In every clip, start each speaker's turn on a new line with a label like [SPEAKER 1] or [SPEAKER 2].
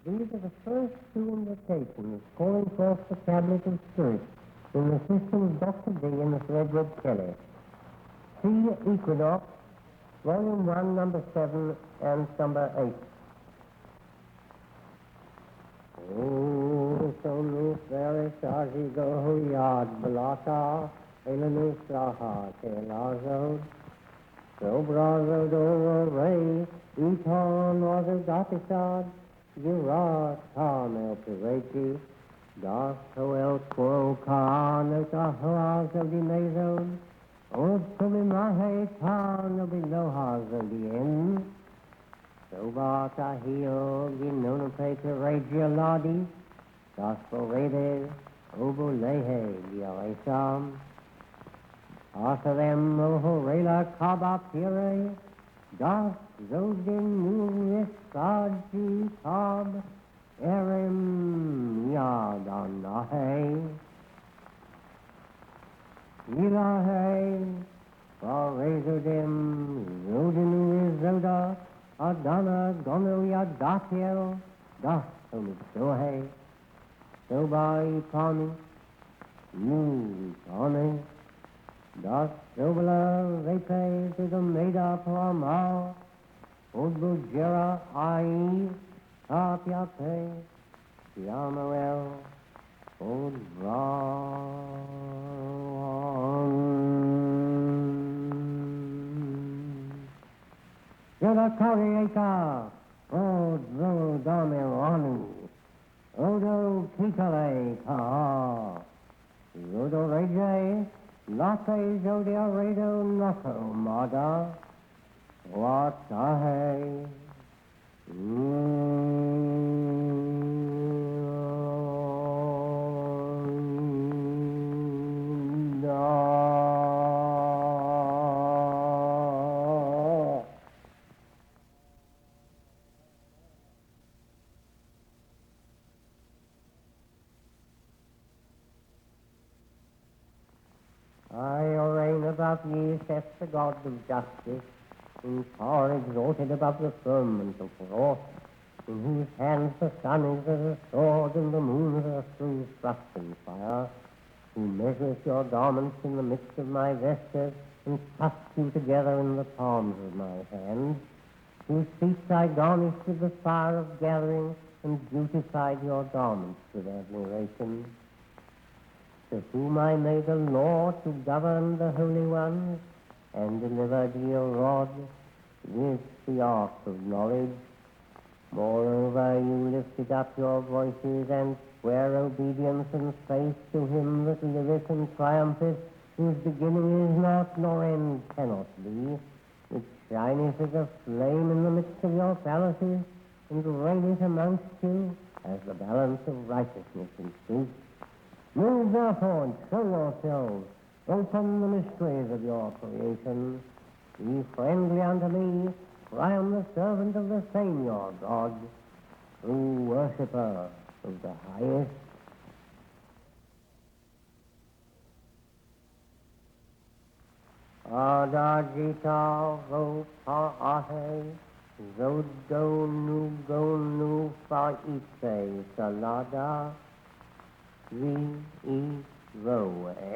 [SPEAKER 1] These are the first two invitations calling forth the tablet of spirit in the system of Dr. D and the Redwood Kelly. See Equinox, Volume 1, Number 7 and Number 8. Oh, so nu very shaji go yad balaka, elenu saha te lazo, so brazo do ray, iton was a gatisad, Girat Tamel Pireti, Das Hoel Quo Khan, Tahaz of the Mazon, Od Sumimahe Tan of the Lohaz of the End, Sobata Hio, Ginonope Regia Ladi, Das Forede, Obulehe, Gialisam, Asarem Mohorela Kaba Pire, Das Zodin Nuris Saji Tab Erem Yadanahe Ilahe Farezodim Zodinu Zoda Adana Gono Yadatiel Das Sohe Sobai Pani Nu Pani Das Sobala Repe to the Meda Pramao Odbujera Ai Tapyape Yamael Odran Yadakarieka Odro Dameranu Odo Kitale Kaha Yodo Reje Late Zodia Redo Nako Mada What Ahe I reign above ye, saith the God of justice, in power exalted above the firmament of wrath, in whose hands the sun is as a sword and the moon as a true thrusting fire, who measures your garments in the midst of my vesture and tucks you together in the palms of my hands, whose feet I garnished with the fire of gathering and beautified your garments with admiration, to whom I made a law to govern the holy ones, and delivered your rod with the ark of knowledge. Moreover, you lifted up your voices and sware obedience and faith to him that liveth and triumpheth, whose beginning is not, nor end cannot be, which shineth as a flame in the midst of your palaces, and reigneth amongst you as the balance of righteousness and truth. Move therefore and show yourselves. Open the mysteries of your creation. Be friendly unto me, for I am the servant of the same your God, true worshipper of the highest. Adajita vopaahe, zodonu faite salada, V-E-Ro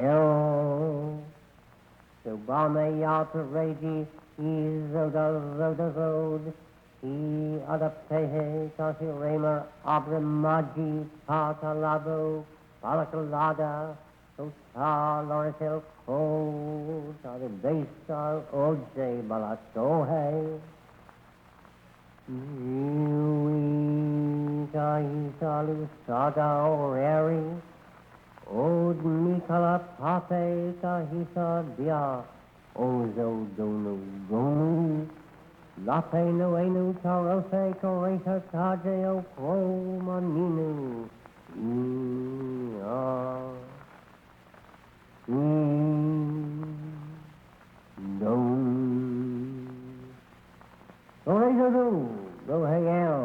[SPEAKER 1] El Subame Yapareji Izodazodazod E Adaptehe Tasirema Abramaji Patalabo Palakalada Sota Loritel Ko Tadibesar Oje Balatohe Isalu Sada Oreri Od Mikala Pape Tahisa Dia Ozo Donu Gonu Lape Noenu Tarose Koreta Tajeo Pro Maninu Go Hegel,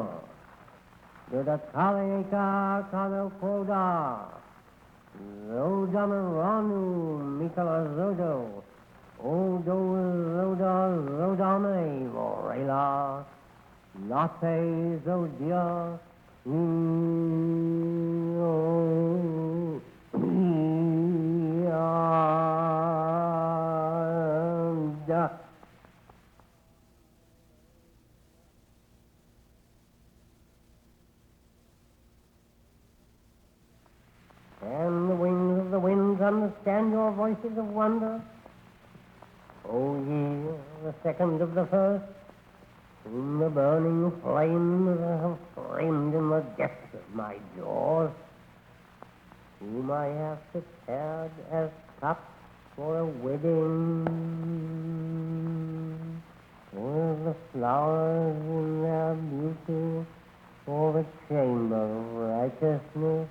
[SPEAKER 1] do the Kaleka Kano Koda, Zodamaranu Mikala Zodo, Odo Zoda Zodame Vorela, Late Zodia, And the wings of the winds understand your voices of wonder. O ye, the second of the first, whom the burning flames have framed in the depths of my jaws, whom I have prepared as cups for a wedding, with the flowers in their beauty for the chamber of righteousness.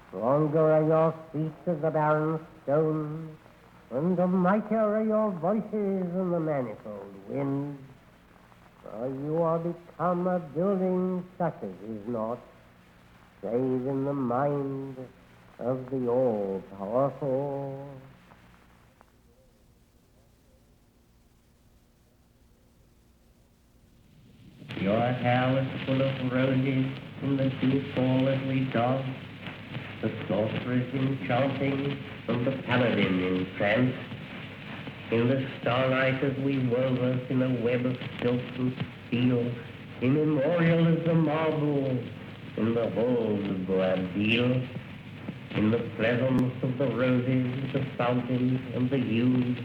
[SPEAKER 1] Stronger are your feet than the barren stones, and mightier are your voices than the manifold winds. For you are become a building such as is not, save in the mind of the all-powerful. Your hair was full of roses in the dew fall as we dog, the sorceress in chanting, and the paladin in trance. In the starlight as we wove us in a web of silk and steel, immemorial as the marble in the halls of Boabdil, in the pleasance of the roses, the fountains, and the yews,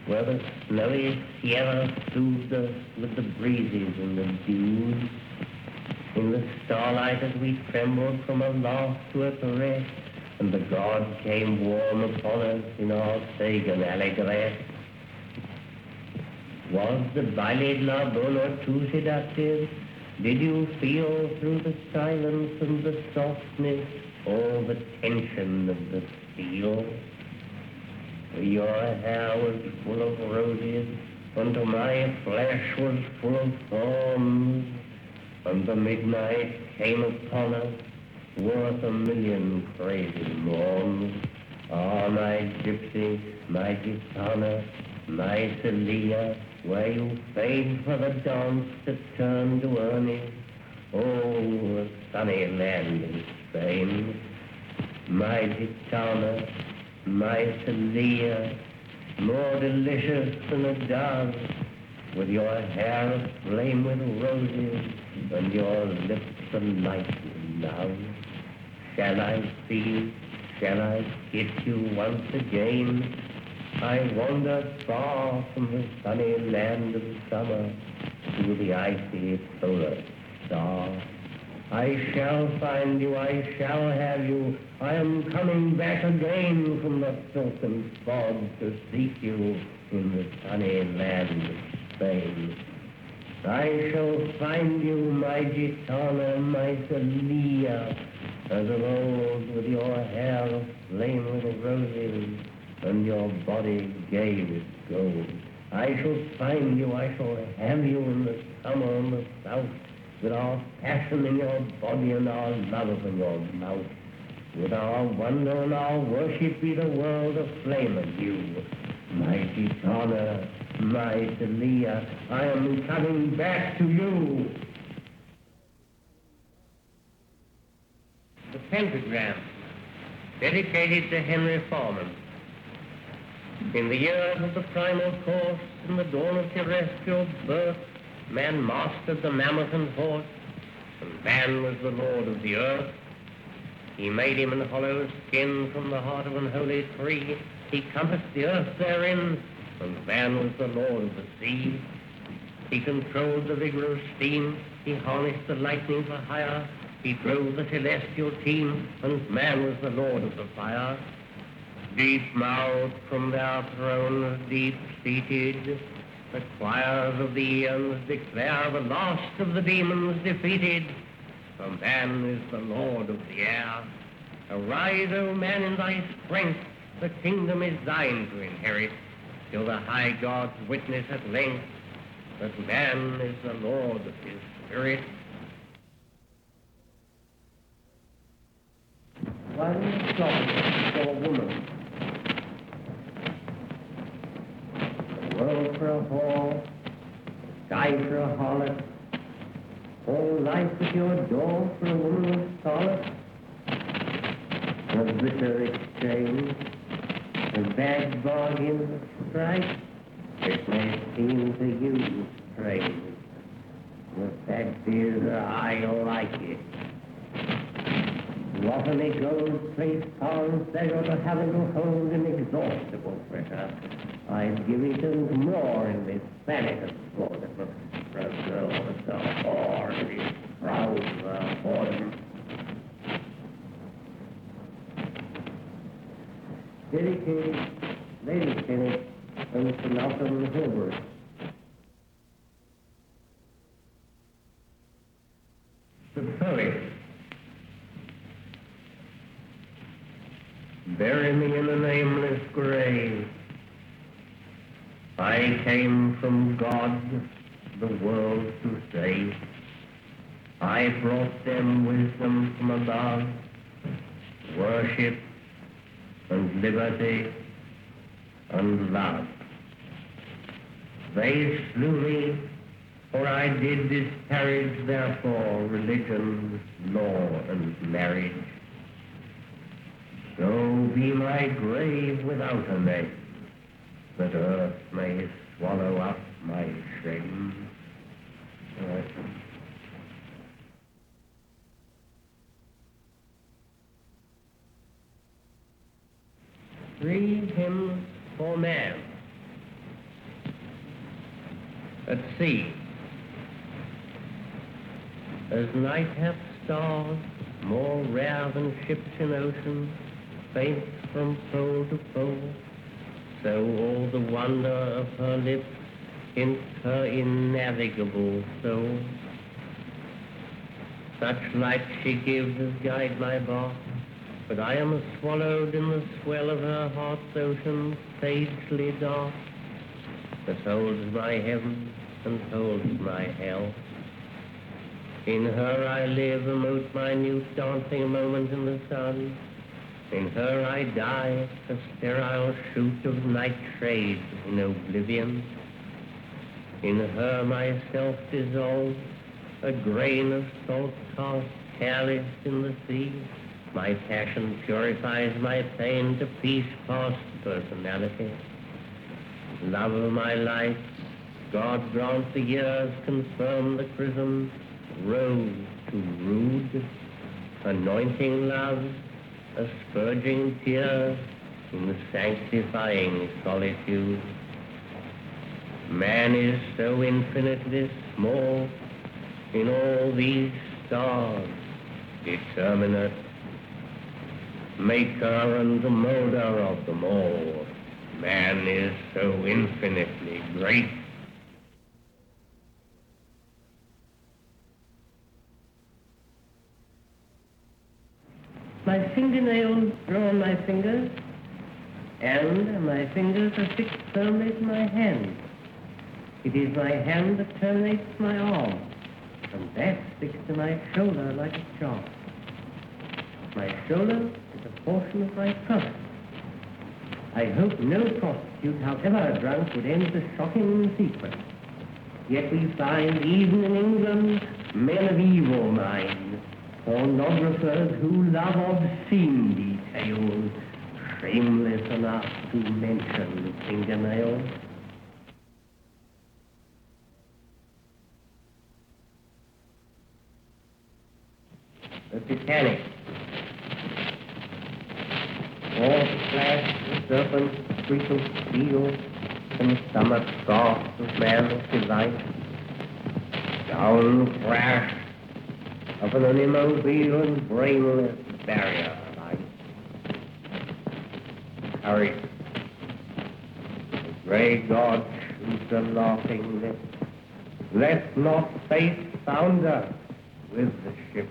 [SPEAKER 1] where the snowy Sierra soothed us with the breezes and the dews. In the starlight as we trembled from a laugh to a caress, and the gods came warm upon us in our pagan allegresse. Was the Baile de la Bonne too seductive? Did you feel through the silence and the softness all the tension of the steel? Your hair was full of roses, and my flesh was full of thorns, and the midnight came upon us, worth a million crazy mourns. Ah, my gypsy, my gitana, my Celia, where you fade for the dance to turn to earnest. Oh, the sunny land in Spain. My gitana, my Celia, more delicious than a dove, with your hair aflame with roses and your lips alight with love. Shall I see, shall I kiss you once again? I wander far from the sunny land of summer to the icy polar star. I shall find you, I shall have you. I am coming back again from the silken fog to seek you in the sunny land of Spain. I shall find you, my gitana, my Celia, as of old, with your hair aflame with roses and your body gay with gold. I shall find you, I shall have you in the summer in the south, with our passion in your body and our love in your mouth. With our wonder and our worship be the world aflame anew. My gitana, my Celia, I am coming back to you. The pentagram, dedicated to Henry Foreman. In the years of the primal course, in the dawn of terrestrial birth, man mastered the mammoth and horse, and man was the lord of the earth. He made him in hollow skin from the heart of an holy tree. He compassed the earth therein, and man was the lord of the sea. He controlled the vigor of steam. He harnessed the lightning for hire. He drove the celestial team, and man was the lord of the fire. Deep-mouthed from their thrones, deep-seated, the choirs of the eons declare the last of the demons defeated. For man is the lord of the air. Arise, O man, in thy strength. The kingdom is thine to inherit, till the high gods witness at length that man is the lord of his spirit. One song for a woman, the world for a whore, the sky for a harlot, all life at your door for a woman of solace, a bitter exchange, a bad bargain of strife. It may seem to you strange. The fact is, I like it. Often it goes place power and pleasure to having to hold inexhaustible pressure. I'd give it and more in this planet of sport if the preserve the horde is proud for them. Dedicated Lady Kenneth and Sir Malcolm Hilbert. The poet. Bury me in a nameless grave. I came from God, the world to save. I brought them wisdom from above, worship and liberty and love. They slew me, for I did disparage, therefore, religion, law, and marriage. So be my grave without a name, that earth may swallow up my shame. Three hymns for man. At sea, as night hath stars, more rare than ships in ocean, faint from pole to pole, so all the wonder of her lips hints her innavigable soul. Such light she gives as guide my bark, but I am swallowed in the swell of her heart's ocean, sagely dark, that holds my heaven and holds my hell. In her I live, a most minute dancing moment in the sun. In her I die, a sterile shoot of night shade in oblivion. In her myself dissolves, a grain of salt cast careless in the sea. My passion purifies my pain to peace past personality. Love of my life, God grant the years confirm the chrism, rose to rude, anointing love, asperging tears in the sanctifying solitude. Man is so infinitely small in all these stars, determinate, maker and molder of them all. Man is so infinitely great. My fingernails grow on my fingers, and my fingers are fixed firmly to my hand. It is my hand that terminates my arm, and that fixed to my shoulder like a charm. My shoulder is a portion of my trunk. I hope no prostitute, however drunk, would end the shocking sequence. Yet we find, even in England, men of evil mind, pornographers who love obscene details, shameless enough to mention fingernails. The Titanic. All flash the serpent's streak of steel, and stomach soft of man's delight. Down crash of an immobile and brainless barrier light. Courage. The grey god shoots a laughing lip. Let not faith founder with the ship.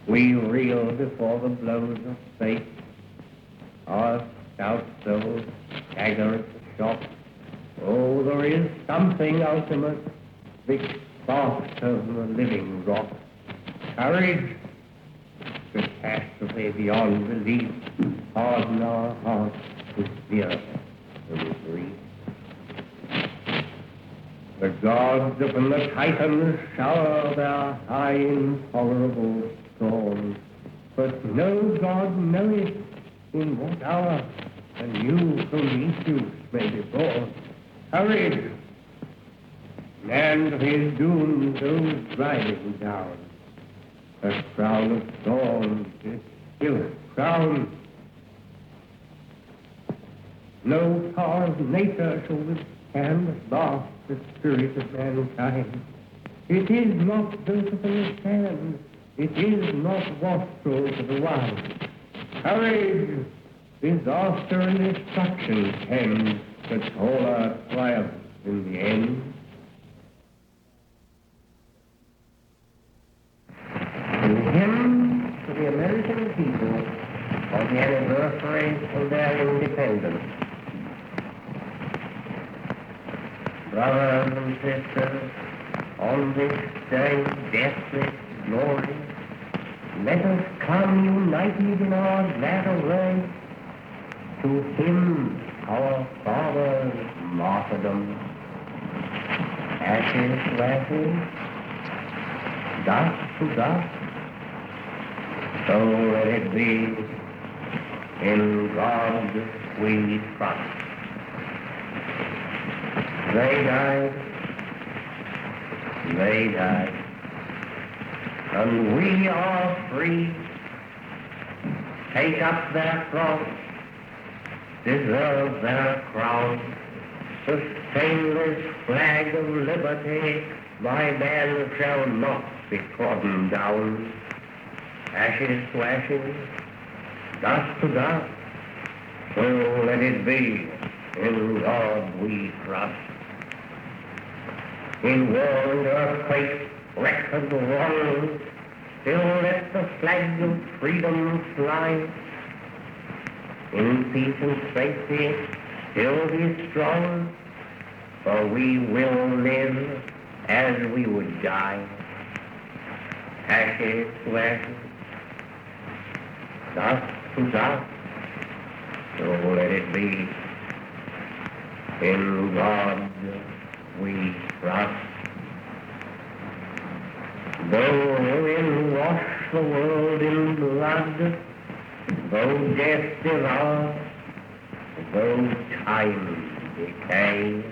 [SPEAKER 1] We reel before the blows of fate. Our stout souls stagger at the shock. Oh, there is something ultimate, fixed faster than the living rock. Courage, catastrophe beyond belief, harden our hearts with fear and grief. The gods upon the Titans shower their high intolerable storms. But no god knoweth in what hour a new Prometheus may be born. Hurry! And his doom goes riding down. A crown of thorns is still a crown. No power of nature shall withstand the blast the spirit of mankind. It is not built upon the sand. It is not wastrel to the wild. Courage! Disaster and destruction tend, but taller triumph in the end. The hymn to the American people on the anniversary of their independence. Brothers and sisters, on this day, deathless glory, let us come united in our glad array to hymn our father's martyrdom. Ashes to ashes, dust to dust, so let it be. In God we trust. They died, and we are free. Take up their cross, deserve their crown. The stainless flag of liberty by man shall not be trodden down. Ashes to ashes, dust to dust, so let it be. In God we trust. In war and earthquake, wreck and wrong, still let the flag of freedom fly. In peace and safety, still be strong, for we will live as we would die. Ashes to ashes, dust to dust, so let it be. In God we trust. Though in wash the world in blood, though death devour, though time decay,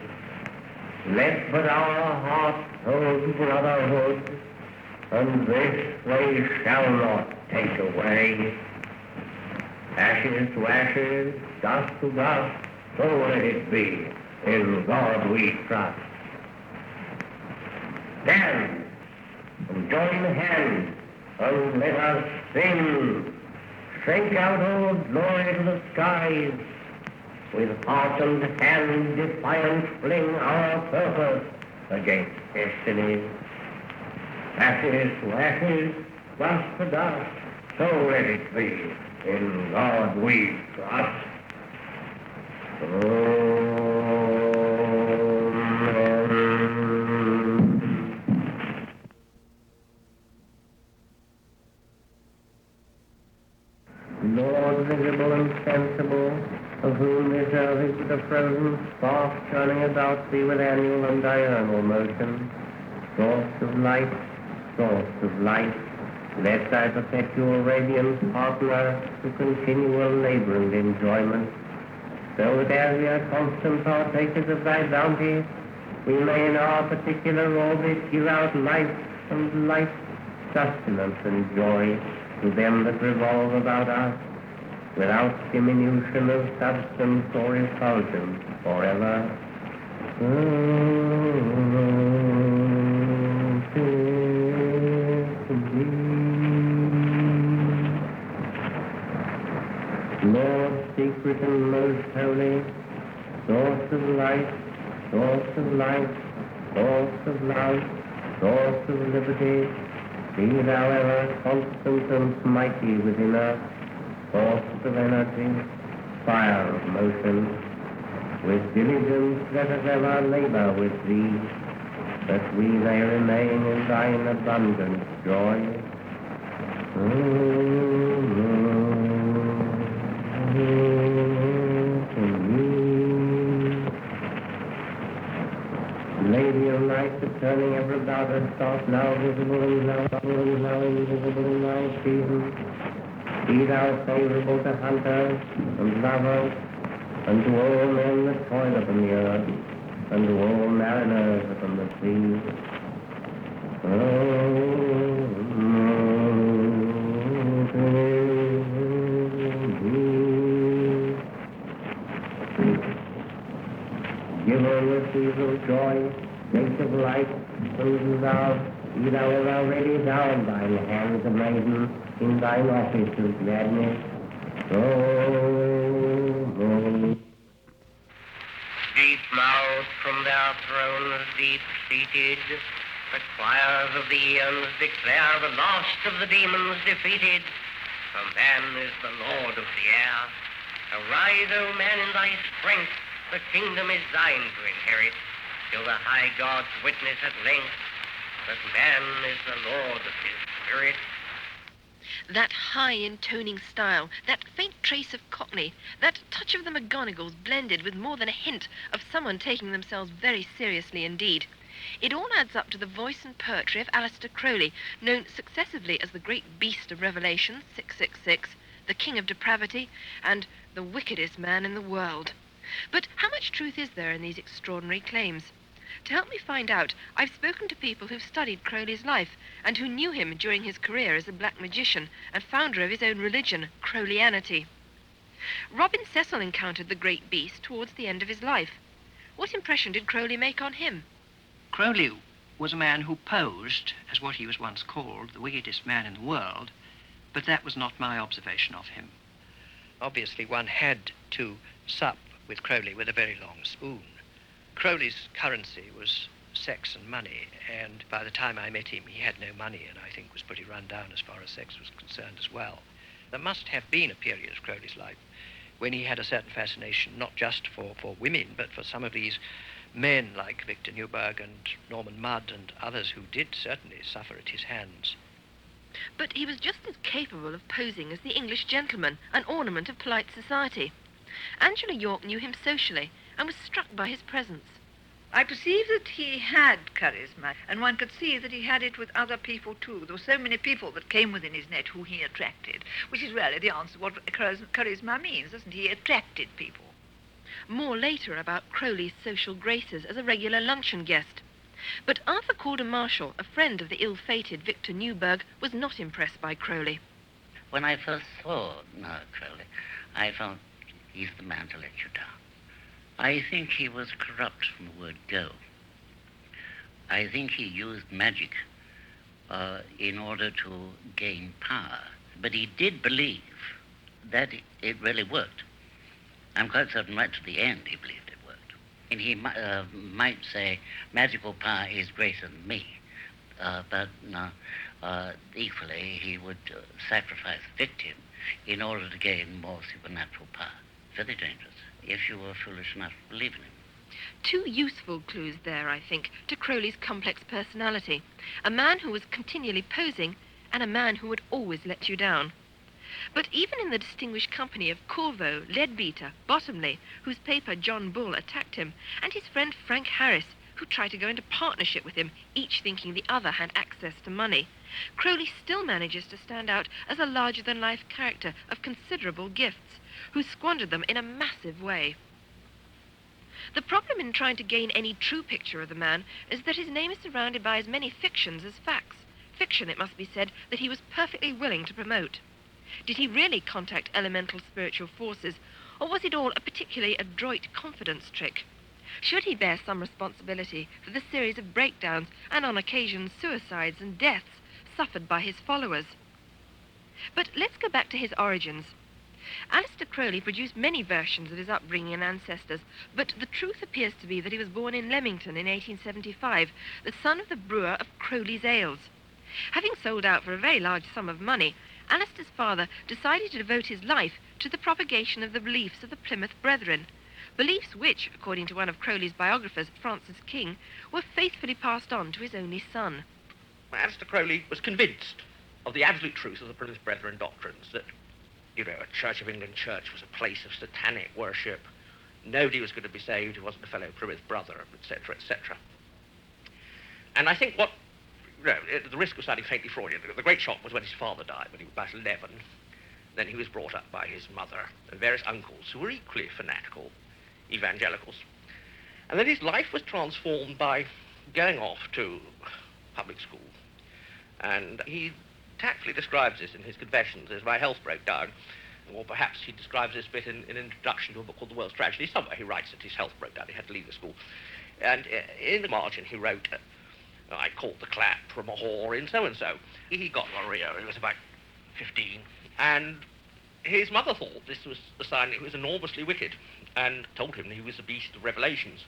[SPEAKER 1] let but our hearts hold brotherhood, and this they shall not take away. Ashes to ashes, dust to dust, so let it be. In God we trust. Stand and join hands and let us sing. Shake out all glory to the skies. With heart and hand defiant fling our purpose against destiny. Ashes to ashes, dust to dust, so let it be. In God we trust. Lord, visible and sensible, of whom this earth is but a frozen spark turning about thee with annual and diurnal motion, source of light, let thy perpetual radiance partner to continual labor and enjoyment, so that as we are constant partakers of thy bounty, we may in our particular orbit give out life and light, sustenance and joy to them that revolve about us, without diminution of substance or effulgence forever. Lord, secret and most holy, source of light, source of life, source of love, source of liberty, be thou ever constant and mighty within us, force of energy, fire of motion. With diligence let us ever labor with thee, that we may remain in thine abundant joy. Lay Arabian Nights, the turning ever about her thought, now visible and now invisible and now seasoned. Be thou favorable to hunters and lovers, and to all men that toil upon the earth, and to all mariners upon the sea. Give all your seasonal joy, gate of light, and love, be thou already down thine hands, a maiden, in thine office of gladness. Deep-mouthed from their thrones, deep-seated, the choirs of the eons declare the last of the demons defeated. For man is the lord of the air. Arise, O man, in thy strength, the kingdom is thine to inherit, till the high gods witness at length that man is the lord of his spirit.
[SPEAKER 2] That high intoning style, that faint trace of Cockney, that touch of the McGonagals blended with more than a hint of someone taking themselves very seriously indeed. It all adds up to the voice and poetry of Aleister Crowley, known successively as the great beast of Revelation, 666, the king of depravity, and the wickedest man in the world. But how much truth is there in these extraordinary claims? To help me find out, I've spoken to people who've studied Crowley's life and who knew him during his career as a black magician and founder of his own religion, Crowleyanity. Robin Cecil encountered the great beast towards the end of his life. What impression did Crowley make on him?
[SPEAKER 3] Crowley was a man who posed as what he was once called the wickedest man in the world, but that was not my observation of him. Obviously, one had to sup with Crowley with a very long spoon. Crowley's currency was sex and money, and by the time I met him, he had no money, and I think was pretty run down as far as sex was concerned as well. There must have been a period of Crowley's life when he had a certain fascination, not just for women, but for some of these men like Victor Newburgh and Norman Mudd and others who did certainly suffer at his hands.
[SPEAKER 2] But he was just as capable of posing as the English gentleman, an ornament of polite society. Angela York knew him socially and was struck by his presence.
[SPEAKER 4] I perceived that he had charisma, and one could see that he had it with other people too. There were so many people that came within his net who he attracted, which is really the answer to what charisma means, doesn't he? He attracted people.
[SPEAKER 2] More later about Crowley's social graces as a regular luncheon guest. But Arthur Calder Marshall, a friend of the ill-fated Victor Newburgh, was not impressed by Crowley.
[SPEAKER 5] When I first saw Crowley, I felt he's the man to let you down. I think he was corrupt from the word go. I think he used magic in order to gain power. But he did believe that it really worked. I'm quite certain right to the end he believed it worked. And he might say, magical power is greater than me. But equally, he would sacrifice the victim in order to gain more supernatural power. Very dangerous, if you were foolish enough to believe in him.
[SPEAKER 2] Two useful clues there, I think, to Crowley's complex personality. A man who was continually posing, and a man who would always let you down. But even in the distinguished company of Corvo, Leadbeater, Bottomley, whose paper John Bull attacked him, and his friend Frank Harris, who tried to go into partnership with him, each thinking the other had access to money, Crowley still manages to stand out as a larger-than-life character of considerable gifts, who squandered them in a massive way. The problem in trying to gain any true picture of the man is that his name is surrounded by as many fictions as facts. Fiction, it must be said, that he was perfectly willing to promote. Did he really contact elemental spiritual forces, or was it all a particularly adroit confidence trick? Should he bear some responsibility for the series of breakdowns and, on occasion, suicides and deaths suffered by his followers? But let's go back to his origins. Aleister Crowley produced many versions of his upbringing and ancestors, but the truth appears to be that he was born in Leamington in 1875, the son of the brewer of Crowley's Ales. Having sold out for a very large sum of money, Aleister's father decided to devote his life to the propagation of the beliefs of the Plymouth Brethren, beliefs which, according to one of Crowley's biographers, Francis King, were faithfully passed on to his only son.
[SPEAKER 6] Aleister Crowley was convinced of the absolute truth of the Plymouth Brethren doctrines, that, a Church of England church was a place of satanic worship. Nobody was going to be saved who wasn't a fellow Plymouth brother, etc., etc. And I think what, at the risk of sounding faintly Freudian, the great shock was when his father died, when he was about 11. Then he was brought up by his mother and various uncles who were equally fanatical evangelicals. And then his life was transformed by going off to public school. And he tactfully describes this in his confessions as my health broke down. Or perhaps he describes this bit in an introduction to a book called The World's Tragedy. Somewhere he writes that his health broke down, he had to leave the school. And in the margin he wrote, I caught the clap from a whore in so-and-so. He got gonorrhea, he was about 15. And his mother thought this was a sign that he was enormously wicked and told him he was the beast of Revelations.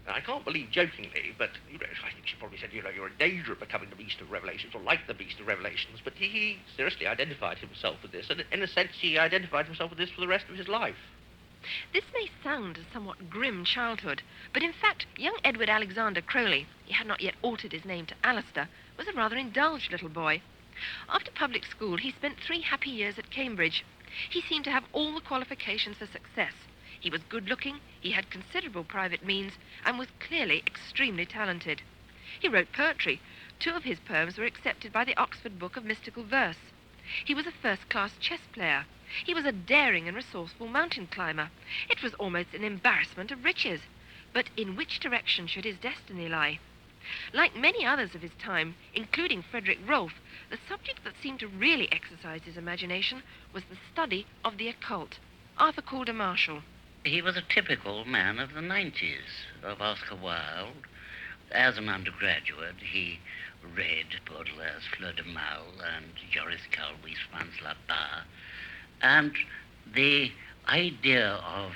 [SPEAKER 6] Now, I can't believe jokingly, but I think she probably said, you're in danger of becoming the beast of Revelations or like the beast of Revelations, but he seriously identified himself with this, and in a sense he identified himself with this for the rest of his life.
[SPEAKER 2] This may sound a somewhat grim childhood, but in fact, young Edward Alexander Crowley, he had not yet altered his name to Aleister, was a rather indulged little boy. After public school, he spent 3 happy years at Cambridge. He seemed to have all the qualifications for success. He was good-looking, he had considerable private means, and was clearly extremely talented. He wrote poetry. 2 of his poems were accepted by the Oxford Book of Mystical Verse. He was a first-class chess player. He was a daring and resourceful mountain climber. It was almost an embarrassment of riches. But in which direction should his destiny lie? Like many others of his time, including Frederick Rolfe, the subject that seemed to really exercise his imagination was the study of the occult. Arthur Calder Marshall.
[SPEAKER 5] He was a typical man of the 90s, of Oscar Wilde. As an undergraduate, he read Baudelaire's Fleur de Mal and Joris Calwi's Franz Labarre. And the idea of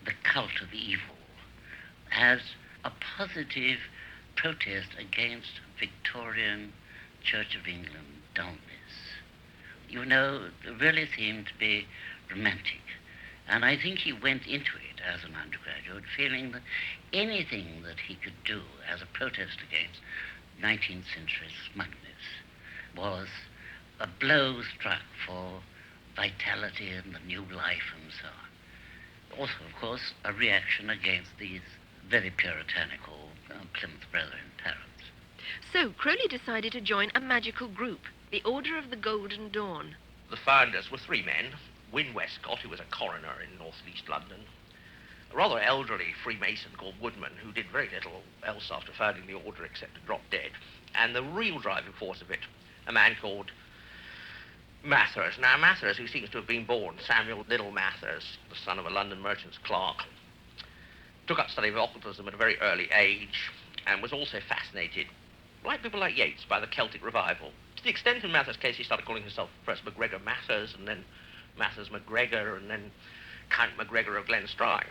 [SPEAKER 5] the cult of evil as a positive protest against Victorian Church of England dullness, really seemed to be romantic. And I think he went into it as an undergraduate feeling that anything that he could do as a protest against 19th century smugness was a blow struck for vitality and the new life and so on. Also, of course, a reaction against these very puritanical Plymouth Brethren parents.
[SPEAKER 2] So Crowley decided to join a magical group, the Order of the Golden Dawn.
[SPEAKER 6] The founders were 3 men. Wynne Westcott, who was a coroner in northeast London, a rather elderly Freemason called Woodman, who did very little else after founding the order except to drop dead, and the real driving force of it, a man called Mathers. Now, Mathers, who seems to have been born, Samuel Liddell Mathers, the son of a London merchant's clerk, took up study of occultism at a very early age and was also fascinated, like people like Yeats, by the Celtic revival. To the extent in Mathers' case he started calling himself first MacGregor Mathers and then Mathers MacGregor and then Count MacGregor of Glenstrae.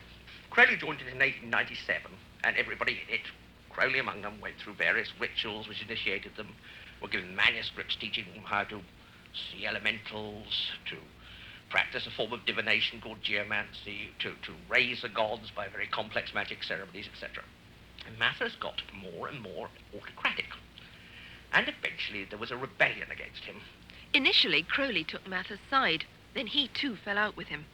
[SPEAKER 6] Crowley joined it in 1897, and everybody in it, Crowley among them, went through various rituals which initiated them, were given manuscripts teaching them how to see elementals, to practice a form of divination called geomancy, to raise the gods by very complex magic ceremonies, etc. And Mathers got more and more autocratic. And eventually there was a rebellion against him.
[SPEAKER 2] Initially, Crowley took Mathers' side. Then he too fell out with him.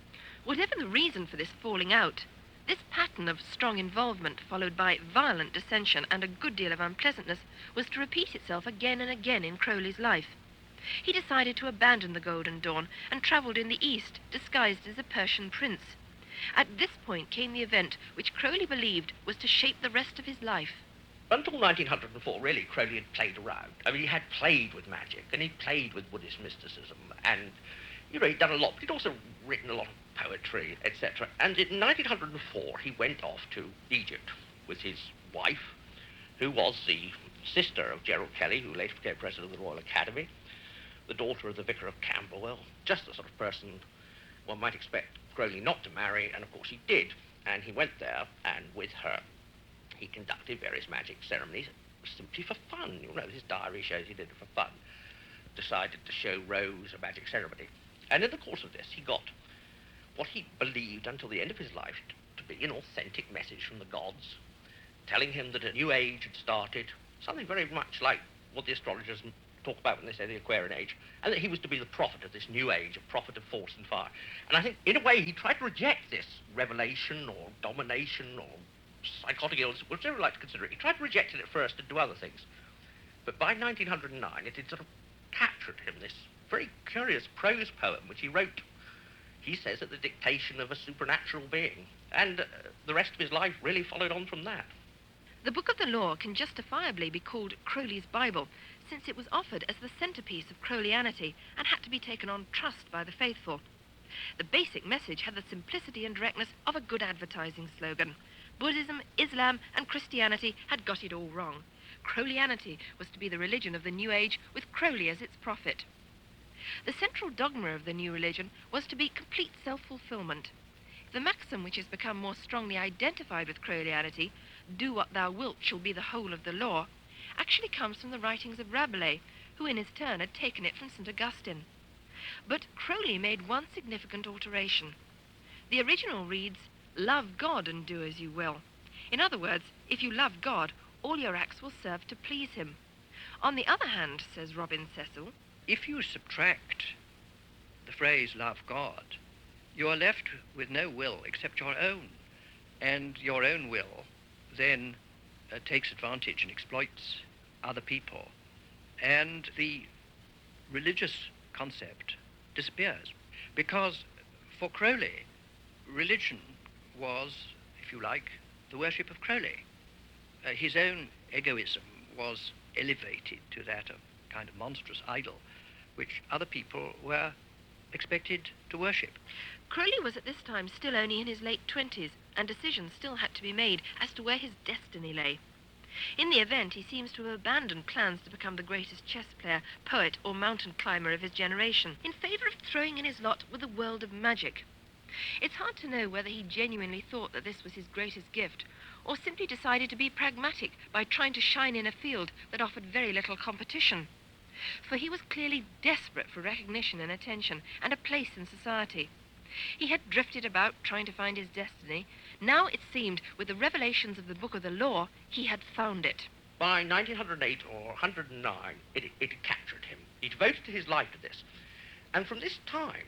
[SPEAKER 2] Whatever the reason for this falling out, this pattern of strong involvement followed by violent dissension and a good deal of unpleasantness was to repeat itself again and again in Crowley's life. He decided to abandon the Golden Dawn and travelled in the East, disguised as a Persian prince. At this point came the event which Crowley believed was to shape the rest of his life.
[SPEAKER 6] Until 1904, really, Crowley had played around. I mean, he had played with magic, and he'd played with Buddhist mysticism, and, he'd done a lot, but he'd also written a lot of poetry, etc. And in 1904, he went off to Egypt with his wife, who was the sister of Gerald Kelly, who later became president of the Royal Academy, the daughter of the Vicar of Camberwell, just the sort of person one might expect Crowley not to marry, and of course he did. And he went there, and with her, he conducted various magic ceremonies simply for fun. His diary shows he did it for fun. Decided to show Rose a magic ceremony. And in the course of this, he got what he believed until the end of his life to be an authentic message from the gods, telling him that a new age had started, something very much like what the astrologers talk about when they say the Aquarian age, and that he was to be the prophet of this new age, a prophet of force and fire. And I think, in a way, he tried to reject this revelation or domination or psychotic illness, whatever you like to consider it. He tried to reject it at first and do other things. But by 1909, it had sort of captured him, this very curious prose poem, which he wrote, he says, at the dictation of a supernatural being. And the rest of his life really followed on from that.
[SPEAKER 2] The Book of the Law can justifiably be called Crowley's Bible, since it was offered as the centerpiece of Crowleyanity and had to be taken on trust by the faithful. The basic message had the simplicity and directness of a good advertising slogan. Buddhism, Islam, and Christianity had got it all wrong. Crowleyanity was to be the religion of the New Age, with Crowley as its prophet. The central dogma of the new religion was to be complete self-fulfillment. The maxim which has become more strongly identified with Crowleyanity, do what thou wilt shall be the whole of the law, actually comes from the writings of Rabelais, who in his turn had taken it from St. Augustine. But Crowley made one significant alteration. The original reads, "Love God and do as you will." In other words, if you love God, all your acts will serve to please him. On the other hand, says Robin Cecil,
[SPEAKER 3] If you subtract the phrase love God, you are left with no will except your own. And your own will then takes advantage and exploits other people. And the religious concept disappears. Because for Crowley, religion was, if you like, the worship of Crowley. His own egoism was elevated to that of a kind of monstrous idol, which other people were expected to worship.
[SPEAKER 2] Crowley was at this time still only in his late 20s, and decisions still had to be made as to where his destiny lay. In the event, he seems to have abandoned plans to become the greatest chess player, poet, or mountain climber of his generation, in favor of throwing in his lot with the world of magic. It's hard to know whether he genuinely thought that this was his greatest gift, or simply decided to be pragmatic by trying to shine in a field that offered very little competition. For he was clearly desperate for recognition and attention, and a place in society. He had drifted about trying to find his destiny. Now it seemed, with the revelations of the Book of the Law, he had found it.
[SPEAKER 6] By 1908 or 109, it had captured him. He devoted his life to this. And from this time,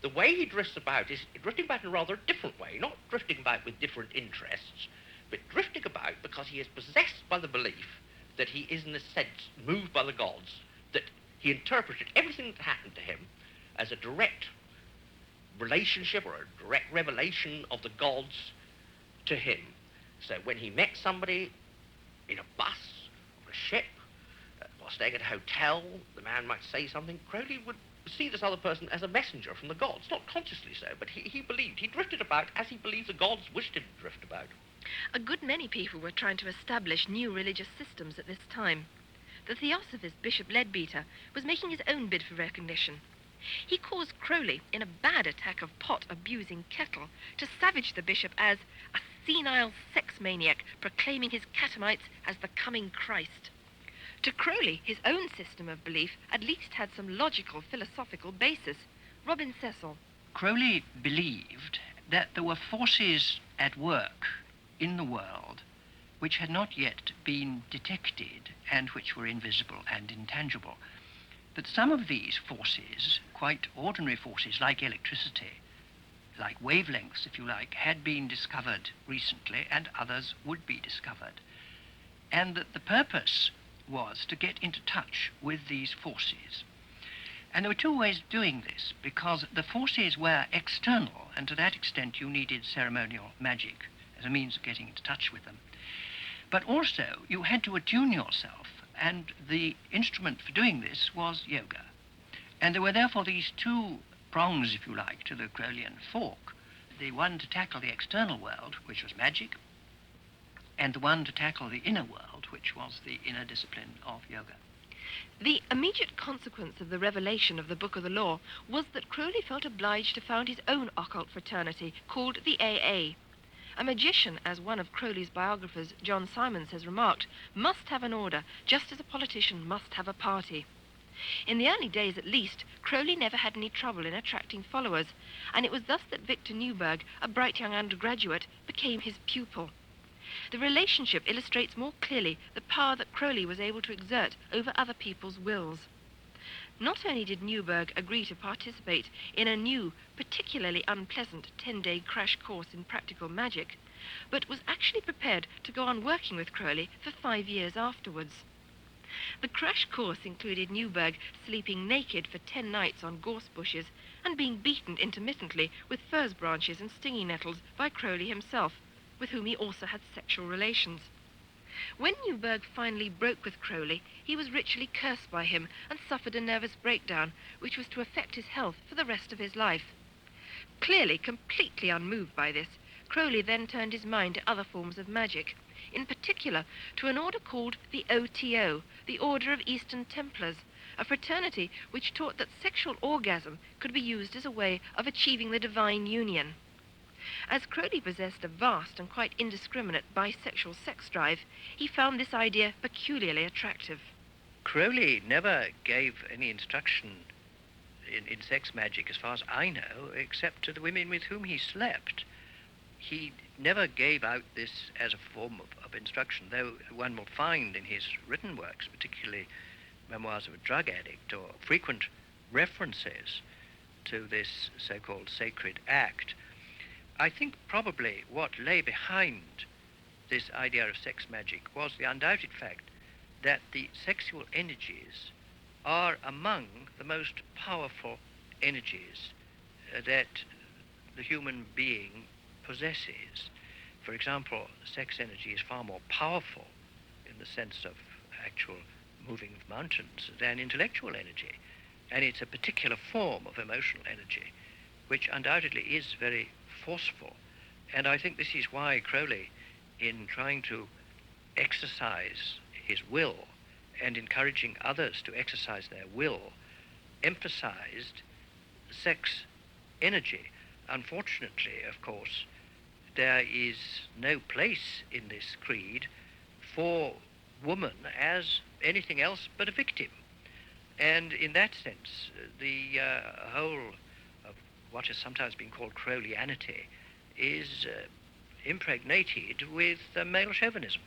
[SPEAKER 6] the way he drifts about is drifting about in a rather different way, not drifting about with different interests, but drifting about because he is possessed by the belief that he is, in a sense, moved by the gods, that he interpreted everything that happened to him as a direct relationship or a direct revelation of the gods to him. So when he met somebody in a bus or a ship, while staying at a hotel, the man might say something, Crowley would see this other person as a messenger from the gods, not consciously so, but he believed, he drifted about as he believed the gods wished him to drift about.
[SPEAKER 2] A good many people were trying to establish new religious systems at this time. The theosophist Bishop Leadbeater was making his own bid for recognition. He caused Crowley, in a bad attack of pot-abusing kettle, to savage the bishop as a senile sex maniac proclaiming his catamites as the coming Christ. To Crowley, his own system of belief at least had some logical, philosophical basis. Robin Cecil.
[SPEAKER 3] Crowley believed that there were forces at work in the world which had not yet been detected and which were invisible and intangible. That some of these forces, quite ordinary forces like electricity, like wavelengths, if you like, had been discovered recently and others would be discovered. And that the purpose was to get into touch with these forces. And there were two ways of doing this, because the forces were external, and to that extent you needed ceremonial magic as a means of getting into touch with them. But also you had to attune yourself, and the instrument for doing this was yoga. And there were therefore these two prongs, if you like, to the Crowleyan fork. The one to tackle the external world, which was magic, and the one to tackle the inner world, which was the inner discipline of yoga.
[SPEAKER 2] The immediate consequence of the revelation of the Book of the Law was that Crowley felt obliged to found his own occult fraternity, called the AA. A magician, as one of Crowley's biographers, John Simons, has remarked, must have an order, just as a politician must have a party. In the early days, at least, Crowley never had any trouble in attracting followers, and it was thus that Victor Newberg, a bright young undergraduate, became his pupil. The relationship illustrates more clearly the power that Crowley was able to exert over other people's wills. Not only did Newberg agree to participate in a new, particularly unpleasant 10-day crash course in practical magic, but was actually prepared to go on working with Crowley for 5 years afterwards. The crash course included Newberg sleeping naked for 10 nights on gorse bushes and being beaten intermittently with furze branches and stinging nettles by Crowley himself, with whom he also had sexual relations. When Newberg finally broke with Crowley, he was ritually cursed by him and suffered a nervous breakdown, which was to affect his health for the rest of his life. Clearly completely unmoved by this, Crowley then turned his mind to other forms of magic, in particular to an order called the OTO, the Order of Eastern Templars, a fraternity which taught that sexual orgasm could be used as a way of achieving the divine union. As Crowley possessed a vast and quite indiscriminate bisexual sex drive, he found this idea peculiarly attractive.
[SPEAKER 3] Crowley never gave any instruction in sex magic, as far as I know, except to the women with whom he slept. He never gave out this as a form of instruction, though one will find in his written works, particularly Memoirs of a Drug Addict, or frequent references to this so-called sacred act. I think probably what lay behind this idea of sex magic was the undoubted fact that the sexual energies are among the most powerful energies that the human being possesses. For example, sex energy is far more powerful in the sense of actual moving of mountains than intellectual energy. And it's a particular form of emotional energy, which undoubtedly is very forceful. And I think this is why Crowley, in trying to exercise his will and encouraging others to exercise their will, emphasized sex energy. Unfortunately, of course, there is no place in this creed for woman as anything else but a victim. And in that sense, the whole of what has sometimes been called Crowleyanity is impregnated with male chauvinism.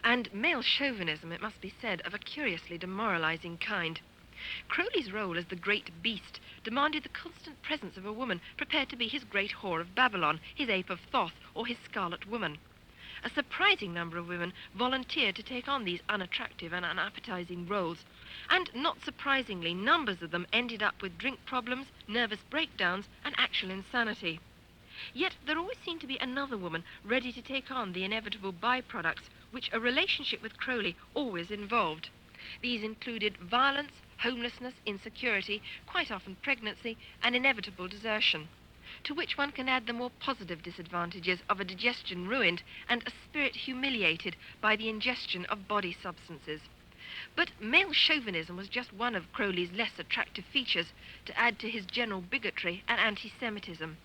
[SPEAKER 2] And male chauvinism, it must be said, of a curiously demoralizing kind. Crowley's role as the great beast demanded the constant presence of a woman prepared to be his great whore of Babylon, his ape of Thoth, or his scarlet woman. A surprising number of women volunteered to take on these unattractive and unappetizing roles, and not surprisingly, numbers of them ended up with drink problems, nervous breakdowns, and actual insanity. Yet there always seemed to be another woman ready to take on the inevitable byproducts which a relationship with Crowley always involved. These included violence, homelessness, insecurity, quite often pregnancy, and inevitable desertion, to which one can add the more positive disadvantages of a digestion ruined and a spirit humiliated by the ingestion of body substances. But male chauvinism was just one of Crowley's less attractive features to add to his general bigotry and anti-Semitism.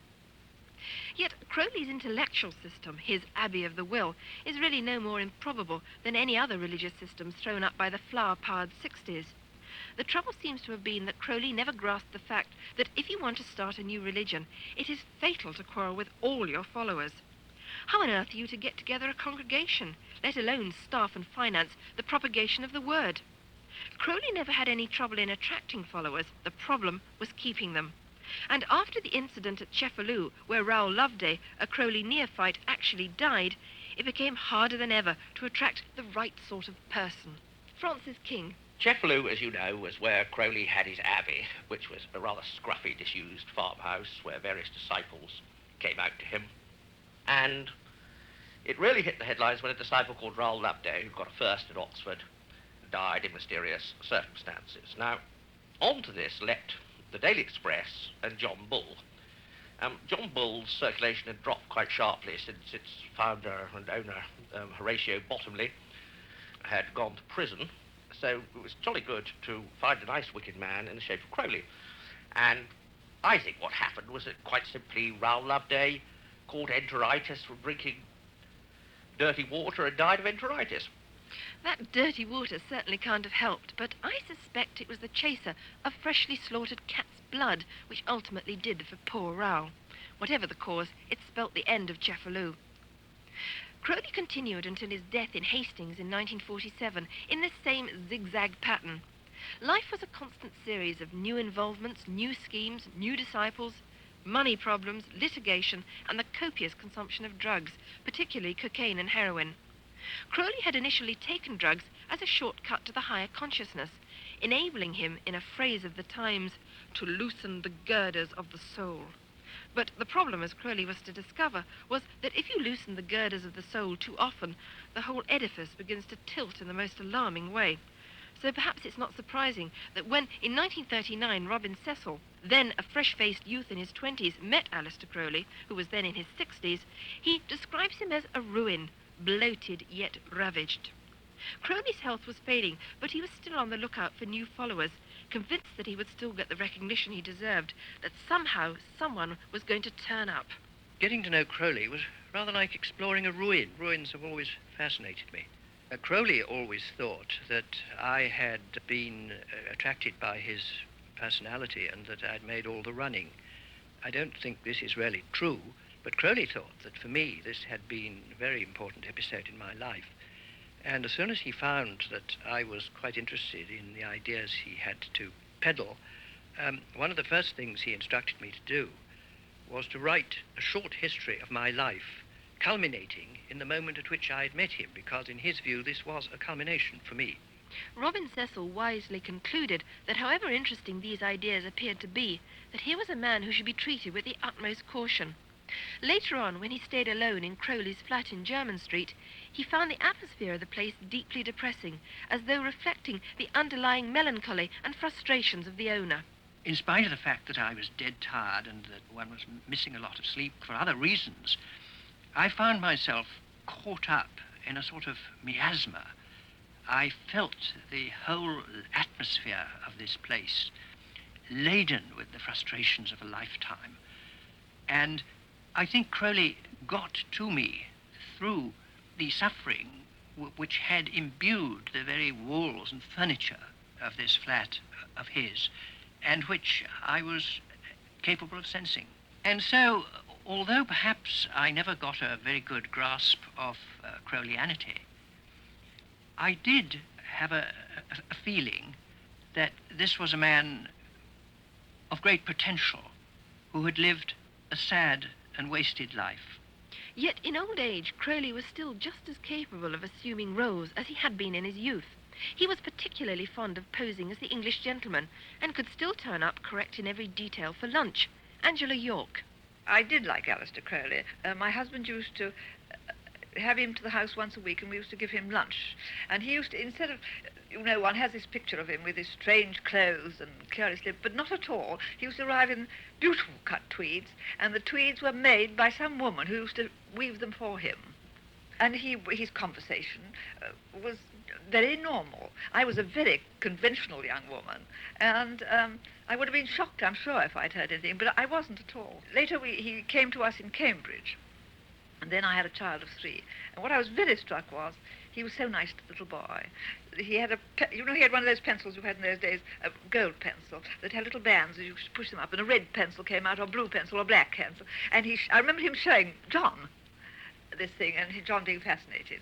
[SPEAKER 2] Yet Crowley's intellectual system, his Abbey of the Will, is really no more improbable than any other religious systems thrown up by the flower-powered 60s. The trouble seems to have been that Crowley never grasped the fact that if you want to start a new religion, it is fatal to quarrel with all your followers. How on earth are you to get together a congregation, let alone staff and finance the propagation of the word? Crowley never had any trouble in attracting followers. The problem was keeping them. And after the incident at Chefaloo, where Raoul Loveday, a Crowley neophyte, actually died, it became harder than ever to attract the right sort of person. Francis King.
[SPEAKER 6] Chefaloo, as you know, was where Crowley had his abbey, which was a rather scruffy, disused farmhouse where various disciples came out to him. And it really hit the headlines when a disciple called Raoul Loveday, who got a first at Oxford, died in mysterious circumstances. Now, on to this leapt the Daily Express and John Bull. John Bull's circulation had dropped quite sharply since its founder and owner, Horatio Bottomley, had gone to prison. So it was jolly good to find a nice wicked man in the shape of Crowley. And I think what happened was that quite simply Raoul Loveday caught enteritis from drinking dirty water and died of enteritis.
[SPEAKER 2] That dirty water certainly can't have helped, but I suspect it was the chaser of freshly slaughtered cat's blood which ultimately did for poor Raoul. Whatever the cause, it spelt the end of Chefaloo. Crowley continued until his death in Hastings in 1947 in this same zigzag pattern. Life was a constant series of new involvements, new schemes, new disciples, money problems, litigation, and the copious consumption of drugs, particularly cocaine and heroin. Crowley had initially taken drugs as a shortcut to the higher consciousness, enabling him, in a phrase of the times, to loosen the girders of the soul. But the problem, as Crowley was to discover, was that if you loosen the girders of the soul too often, the whole edifice begins to tilt in the most alarming way. So perhaps it's not surprising that when, in 1939, Robin Cecil, then a fresh-faced youth in his 20s, met Aleister Crowley, who was then in his 60s, he describes him as a ruin, bloated yet ravaged. Crowley's health was failing, but he was still on the lookout for new followers, convinced that he would still get the recognition he deserved, that somehow someone was going to turn up.
[SPEAKER 3] Getting to know Crowley was rather like exploring a ruin. Ruins have always fascinated me. Crowley always thought that I had been attracted by his personality and that I'd made all the running. I don't think this is really true, but Crowley thought that for me this had been a very important episode in my life. And as soon as he found that I was quite interested in the ideas he had to peddle, one of the first things he instructed me to do was to write a short history of my life, culminating in the moment at which I had met him, because in his view this was a culmination for me.
[SPEAKER 2] Robin Cecil wisely concluded that however interesting these ideas appeared to be, that here was a man who should be treated with the utmost caution. Later on, when he stayed alone in Crowley's flat in Jermyn Street, he found the atmosphere of the place deeply depressing, as though reflecting the underlying melancholy and frustrations of the owner.
[SPEAKER 3] In spite of the fact that I was dead tired and that one was missing a lot of sleep for other reasons, I found myself caught up in a sort of miasma. I felt the whole atmosphere of this place laden with the frustrations of a lifetime. And I think Crowley got to me through the suffering which had imbued the very walls and furniture of this flat of his, and which I was capable of sensing. And so, although perhaps I never got a very good grasp of Crowleyanity, I did have a feeling that this was a man of great potential who had lived a sad and wasted life.
[SPEAKER 2] Yet in old age, Crowley was still just as capable of assuming roles as he had been in his youth. He was particularly fond of posing as the English gentleman, and could still turn up correct in every detail for lunch. Angela York.
[SPEAKER 4] I did like Aleister Crowley. My husband used to have him to the house once a week, and we used to give him lunch. And he used to, instead of, one has this picture of him with his strange clothes and curiously, but not at all. He used to arrive in beautiful cut tweeds, and the tweeds were made by some woman who used to weave them for him. And his conversation was very normal. I was a very conventional young woman, and I would have been shocked, I'm sure, if I'd heard anything, but I wasn't at all. Later, he came to us in Cambridge, and then I had a child of 3. And what I was very struck was, he was so nice to the little boy. He had he had one of those pencils you had in those days, a gold pencil, that had little bands, and you could push them up, and a red pencil came out, or blue pencil, or black pencil. And I remember him showing John this thing, and John being fascinated.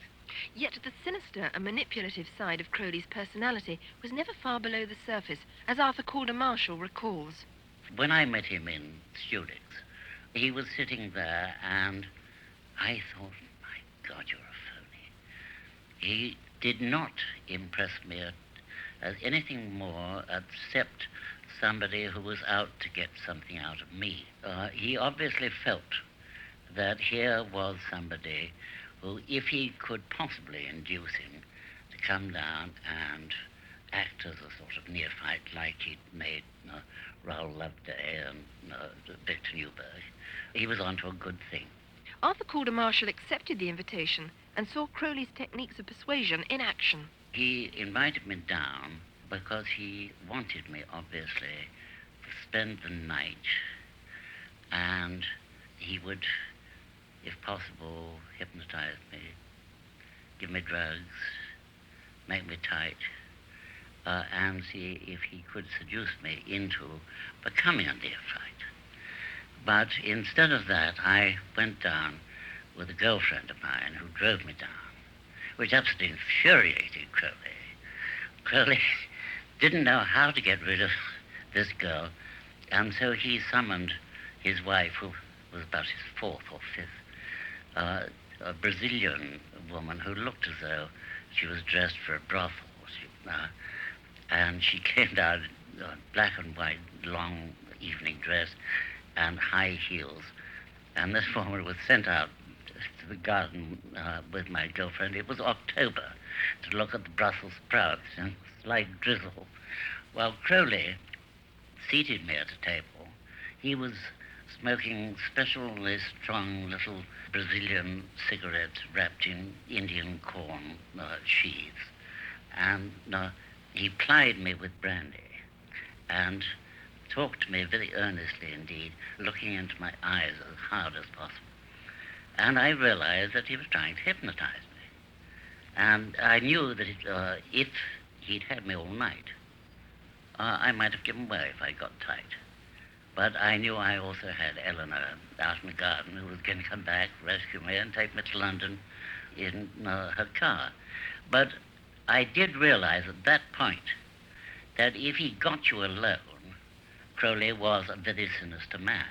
[SPEAKER 2] Yet the sinister and manipulative side of Crowley's personality was never far below the surface, as Arthur Calder Marshall recalls.
[SPEAKER 5] When I met him in Studix, he was sitting there, and I thought, my God, you're a phony. He did not impress me as anything more except somebody who was out to get something out of me. He obviously felt that here was somebody who, if he could possibly induce him to come down and act as a sort of neophyte like he'd made Raoul Loveday and Victor Newberg, he was onto a good thing.
[SPEAKER 2] Arthur Calder Marshall accepted the invitation and saw Crowley's techniques of persuasion in action.
[SPEAKER 5] He invited me down because he wanted me, obviously, to spend the night, and he would, if possible, hypnotize me, give me drugs, make me tight, and see if he could seduce me into becoming a neophyte. But instead of that, I went down with a girlfriend of mine who drove me down, which absolutely infuriated Crowley. Crowley didn't know how to get rid of this girl, and so he summoned his wife, who was about his fourth or fifth, a Brazilian woman who looked as though she was dressed for a brothel. And she came down in a black and white long evening dress and high heels. And this woman was sent out to the garden with my girlfriend. It was October, to look at the Brussels sprouts and slight drizzle. While Crowley seated me at a table, he was smoking specially strong little Brazilian cigarettes wrapped in Indian corn sheaths. And he plied me with brandy and talked to me very earnestly indeed, looking into my eyes as hard as possible. And I realized that he was trying to hypnotize me. And I knew that if he'd had me all night, I might have given way if I got tight. But I knew I also had Eleanor out in the garden who was going to come back, rescue me, and take me to London in her car. But I did realize at that point that if he got you alone, Crowley was a very sinister man.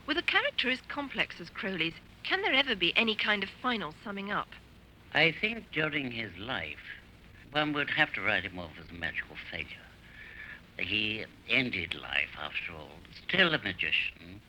[SPEAKER 2] With a character as complex as Crowley's, can there ever be any kind of final summing up?
[SPEAKER 5] I think during his life, one would have to write him off as a magical failure. He ended life, after all, still a magician,